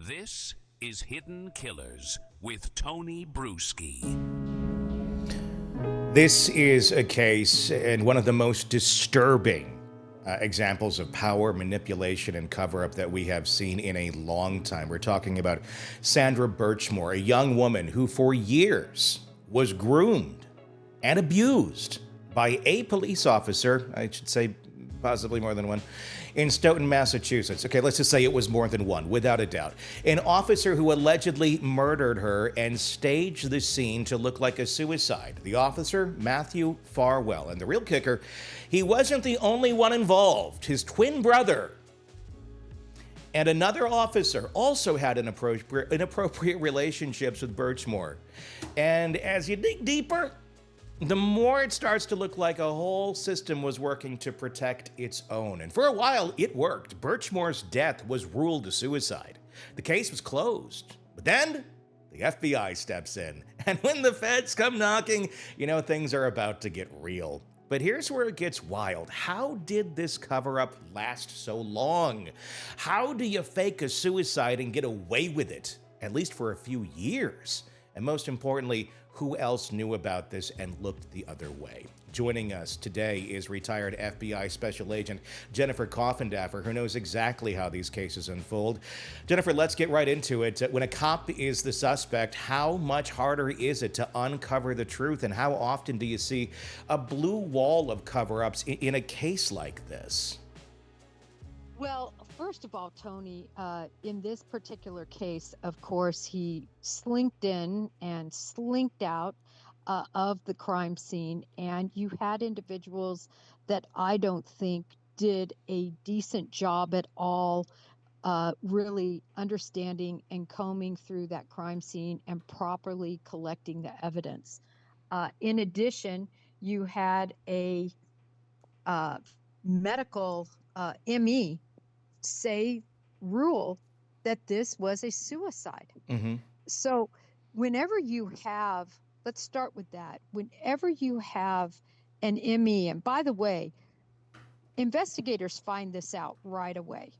This is Hidden Killers with Tony Bruschi. This is a case and one of the most disturbing examples of power, manipulation, and cover-up that we have seen in a long time. We're talking about Sandra Birchmore, a young woman who for years was groomed and abused by a police officer, I should say possibly more than one, in Stoughton, Massachusetts. Okay, let's just say it was more than one, without a doubt. An officer who allegedly murdered her and staged the scene to look like a suicide. The officer, Matthew Farwell. And the real kicker, he wasn't the only one involved. His twin brother and another officer also had inappropriate relationships with Birchmore. And as you dig deeper, the more it starts to look like a whole system was working to protect its own. And for a while, it worked. Birchmore's death was ruled a suicide. The case was closed. But then, the FBI steps in. And when the feds come knocking, you know things are about to get real. But here's where it gets wild. How did this cover-up last so long? How do you fake a suicide and get away with it, at least for a few years? And most importantly, who else knew about this and looked the other way? Joining us today is retired FBI Special Agent Jennifer Coffindaffer, who knows exactly how these cases unfold. Jennifer, let's get right into it. When a cop is the suspect, how much harder is it to uncover the truth, and how often do you see a blue wall of cover-ups in a case like this? Well, first of all, Tony, in this particular case, of course, he slinked in and slinked out of the crime scene, and you had individuals that I don't think did a decent job at all, really understanding and combing through that crime scene and properly collecting the evidence. In addition, you had a medical ME rule that this was a suicide. Mm-hmm. So whenever you have, let's start with that. Whenever you have an ME, and by the way, investigators find this out right away.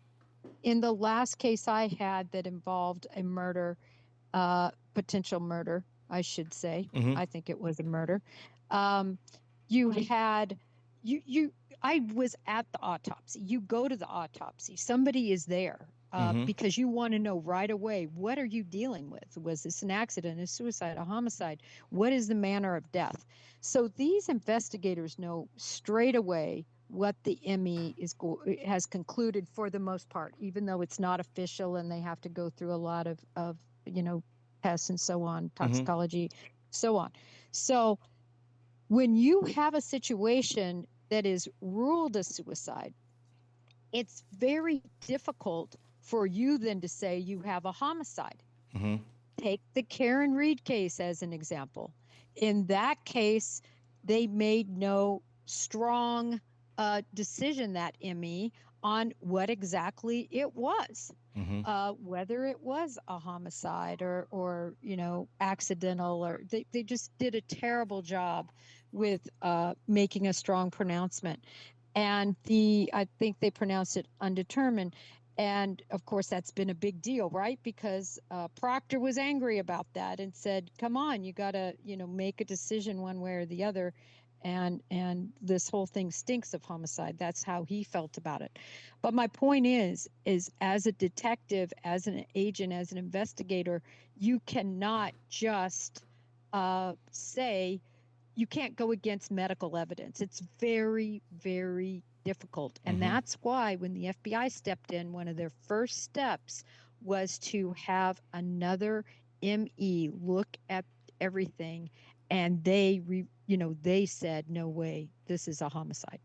In the last case I had that involved a murder, potential murder, I should say, I think it was a murder. You had, I was at the autopsy. You go to the autopsy. Somebody is there because you want to know right away, what are you dealing with? Was this an accident, a suicide, a homicide? What is the manner of death? So these investigators know straight away what the ME has concluded for the most part, even though it's not official and they have to go through a lot of tests and so on, toxicology, so on. So when you have a situation that is ruled a suicide, it's very difficult for you then to say you have a homicide. Take the Karen Reed case as an example. In that case, they made no strong decision, that ME, on what exactly it was, whether it was a homicide or accidental, or they just did a terrible job with making a strong pronouncement. And I think they pronounced it undetermined. And of course, that's been a big deal, right? Because Proctor was angry about that and said, come on, you got to, make a decision one way or the other. And this whole thing stinks of homicide. That's how he felt about it. But my point is as a detective, as an agent, as an investigator, you cannot just say, you can't go against medical evidence. It's very, very difficult. And that's why when the FBI stepped in, one of their first steps was to have another ME look at everything. And they said, no way, this is a homicide.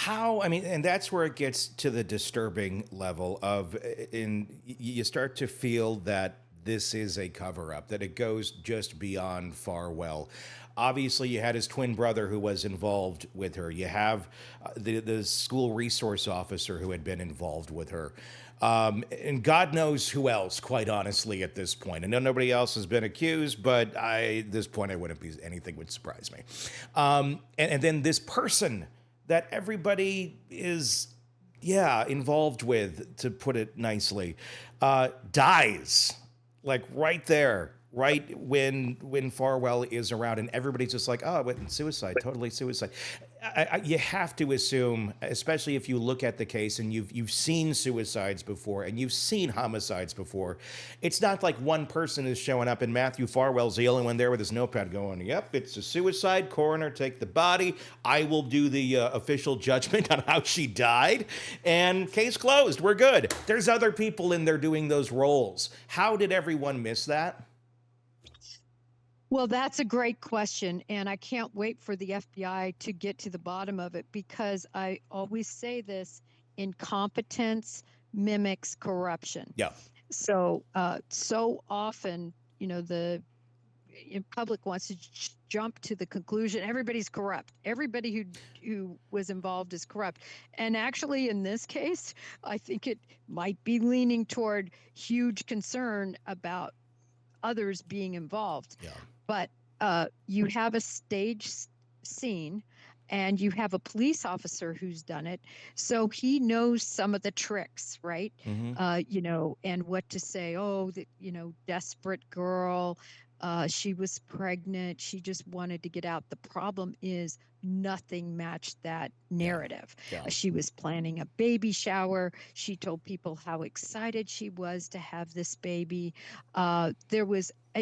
And that's where it gets to the disturbing level of, you start to feel that this is a cover-up, that it goes just beyond Farwell. Obviously, you had his twin brother who was involved with her. You have the school resource officer who had been involved with her. And God knows who else, quite honestly, at this point. I know nobody else has been accused, but at this point, anything would surprise me. And then this person that everybody is yeah, involved with, to put it nicely, dies like right there, right when Farwell is around, and everybody's just like, oh, what, suicide, totally suicide. You have to assume, especially if you look at the case and you've seen suicides before and you've seen homicides before, it's not like one person is showing up and Matthew Farwell's the only one there with his notepad going, yep, it's a suicide, coroner, take the body, I will do the official judgment on how she died, and case closed, we're good. There's other people in there doing those roles. How did everyone miss that? Well, that's a great question, and I can't wait for the FBI to get to the bottom of it, because I always say this: incompetence mimics corruption. Yeah. So, so often, the public wants to jump to the conclusion everybody's corrupt. Everybody who was involved is corrupt. And actually, in this case, I think it might be leaning toward huge concern about others being involved. Yeah. But you have a stage scene and you have a police officer who's done it. So he knows some of the tricks, right? Mm-hmm. And what to say. Oh, desperate girl. She was pregnant. She just wanted to get out. The problem is nothing matched that narrative. Yeah. She was planning a baby shower. She told people how excited she was to have this baby.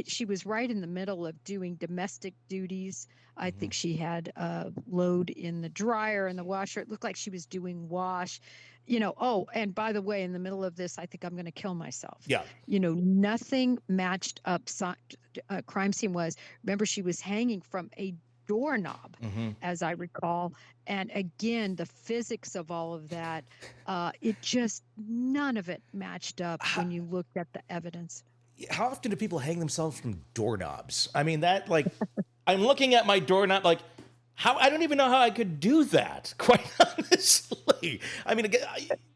She was right in the middle of doing domestic duties. I think she had a load in the dryer and the washer. It looked like she was doing wash. Oh, and by the way, in the middle of this, I think I'm going to kill myself. Yeah. Nothing matched up. Crime scene was, remember, she was hanging from a doorknob, as I recall. And again, the physics of all of that, none of it matched up when you looked at the evidence. How often do people hang themselves from doorknobs? I mean, that, like, I'm looking at my doorknob, like, I don't even know how I could do that, quite honestly. I mean,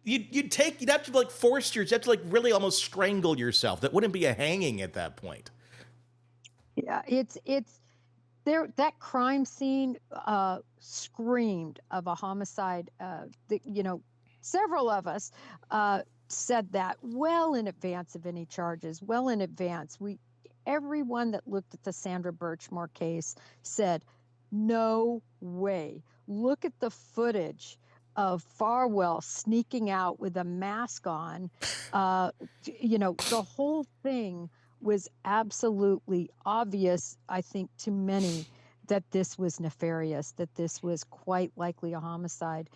you'd have to, like, you'd have to, like, really almost strangle yourself. That wouldn't be a hanging at that point. Yeah, it's there. That crime scene screamed of a homicide. Several of us said that well in advance of any charges, well in advance. Everyone that looked at the Sandra Birchmore case said, no way. Look at the footage of Farwell sneaking out with a mask on. The whole thing was absolutely obvious, I think, to many, that this was nefarious, that this was quite likely a homicide.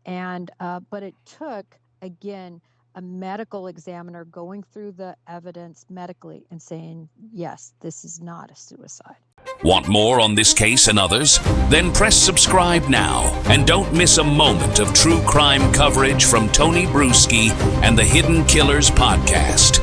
And but it took, again, a medical examiner going through the evidence medically and saying, yes, this is not a suicide. Want more on this case and others? Then press subscribe now and don't miss a moment of true crime coverage from Tony Bruschi and the Hidden Killers podcast.